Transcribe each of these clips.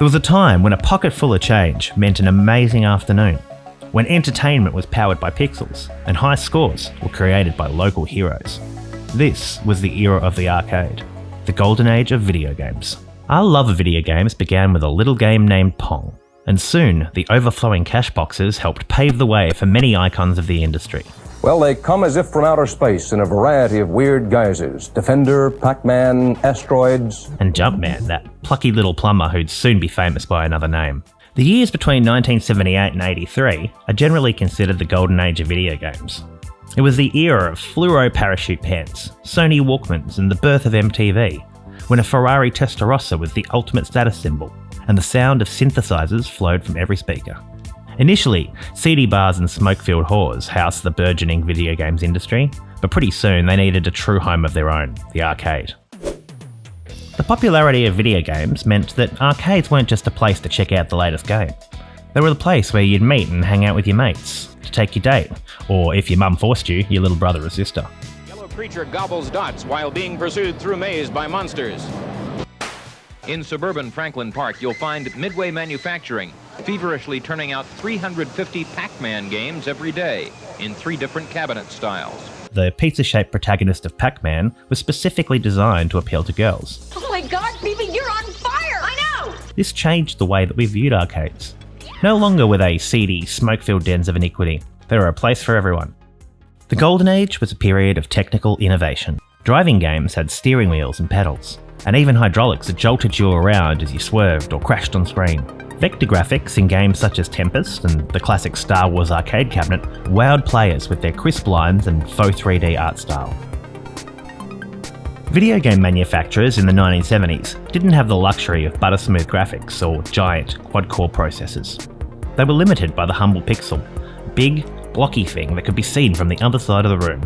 There was a time when a pocket full of change meant an amazing afternoon, when entertainment was powered by pixels and high scores were created by local heroes. This was the era of the arcade, the golden age of video games. Our love of video games began with a little game named Pong, and soon the overflowing cash boxes helped pave the way for many icons of the industry. Well, they come as if from outer space in a variety of weird guises. Defender, PAC-MAN, Asteroids. And Jumpman, that plucky little plumber who'd soon be famous by another name. The years between 1978 and 83 are generally considered the golden age of video games. It was the era of fluoro parachute pants, Sony Walkmans and the birth of MTV, when a Ferrari Testarossa was the ultimate status symbol, and the sound of synthesizers flowed from every speaker. Initially, CD bars and smoke-filled whores housed the burgeoning video games industry, but pretty soon they needed a true home of their own, the arcade. The popularity of video games meant that arcades weren't just a place to check out the latest game. They were the place where you'd meet and hang out with your mates, to take your date, or if your mum forced you, your little brother or sister. Yellow creature gobbles dots while being pursued through maze by monsters. In suburban Franklin Park, you'll find Midway Manufacturing feverishly turning out 350 PAC-MAN games every day in 3 different cabinet styles. The pizza-shaped protagonist of PAC-MAN was specifically designed to appeal to girls. Oh my God, Phoebe, you're on fire! I know! This changed the way that we viewed arcades. No longer were they seedy, smoke-filled dens of iniquity. They were a place for everyone. The Golden Age was a period of technical innovation. Driving games had steering wheels and pedals, and even hydraulics that jolted you around as you swerved or crashed on screen. Vector graphics in games such as Tempest and the classic Star Wars arcade cabinet wowed players with their crisp lines and faux 3D art style. Video game manufacturers in the 1970s didn't have the luxury of butter-smooth graphics or giant quad-core processors. They were limited by the humble pixel, a big, blocky thing that could be seen from the other side of the room.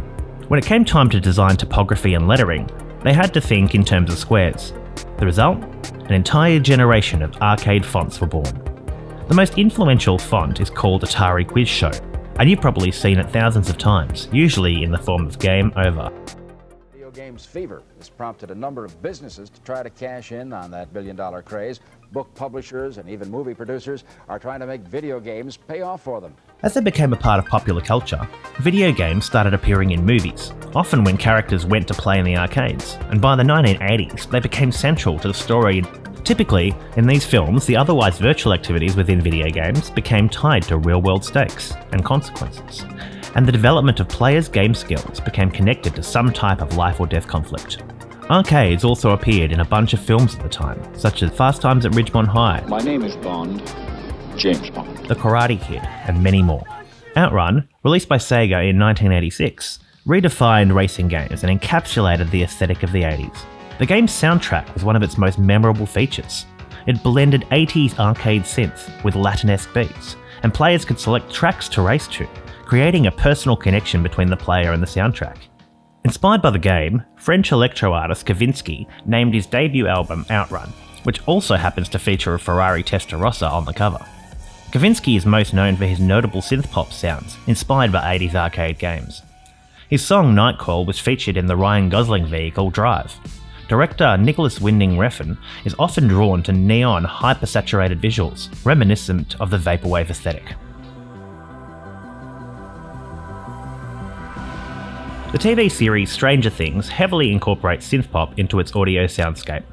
When it came time to design typography and lettering, they had to think in terms of squares. The result? An entire generation of arcade fonts were born. The most influential font is called Atari Quiz Show, and you've probably seen it thousands of times, usually in the form of Game Over. Video games fever has prompted a number of businesses to try to cash in on that billion-dollar craze. Book publishers and even movie producers are trying to make video games pay off for them. As they became a part of popular culture, video games started appearing in movies, often when characters went to play in the arcades, and by the 1980s they became central to the story. Typically, in these films, the otherwise virtual activities within video games became tied to real-world stakes and consequences, and the development of players' game skills became connected to some type of life or death conflict. Arcades also appeared in a bunch of films at the time, such as Fast Times at Ridgemont High, My name is Bond, James Bond, The Karate Kid, and many more. Outrun, released by Sega in 1986, redefined racing games and encapsulated the aesthetic of the 80s. The game's soundtrack was one of its most memorable features. It blended 80s arcade synth with Latinesque beats, and players could select tracks to race to, creating a personal connection between the player and the soundtrack. Inspired by the game, French electro artist Kavinsky named his debut album Outrun, which also happens to feature a Ferrari Testarossa on the cover. Kavinsky is most known for his notable synth-pop sounds, inspired by 80s arcade games. His song Nightcall was featured in the Ryan Gosling vehicle Drive. Director Nicholas Winding Refn is often drawn to neon, hyper-saturated visuals, reminiscent of the vaporwave aesthetic. The TV series Stranger Things heavily incorporates synthpop into its audio soundscape.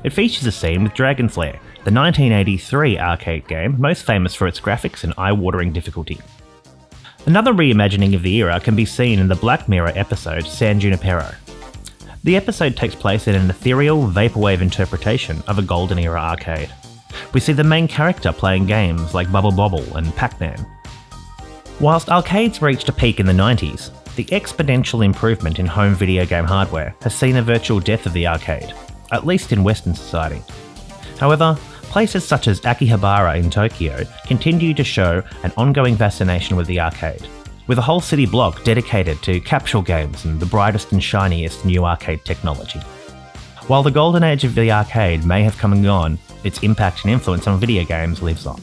It features a scene with Dragonflare, the 1983 arcade game most famous for its graphics and eye-watering difficulty. Another reimagining of the era can be seen in the Black Mirror episode San Junipero. The episode takes place in an ethereal, vaporwave interpretation of a golden era arcade. We see the main character playing games like Bubble Bobble and Pac-Man. Whilst arcades reached a peak in the 90s, the exponential improvement in home video game hardware has seen a virtual death of the arcade, at least in Western society. However, places such as Akihabara in Tokyo continue to show an ongoing fascination with the arcade, with a whole city block dedicated to capsule games and the brightest and shiniest new arcade technology. While the golden age of the arcade may have come and gone, its impact and influence on video games lives on.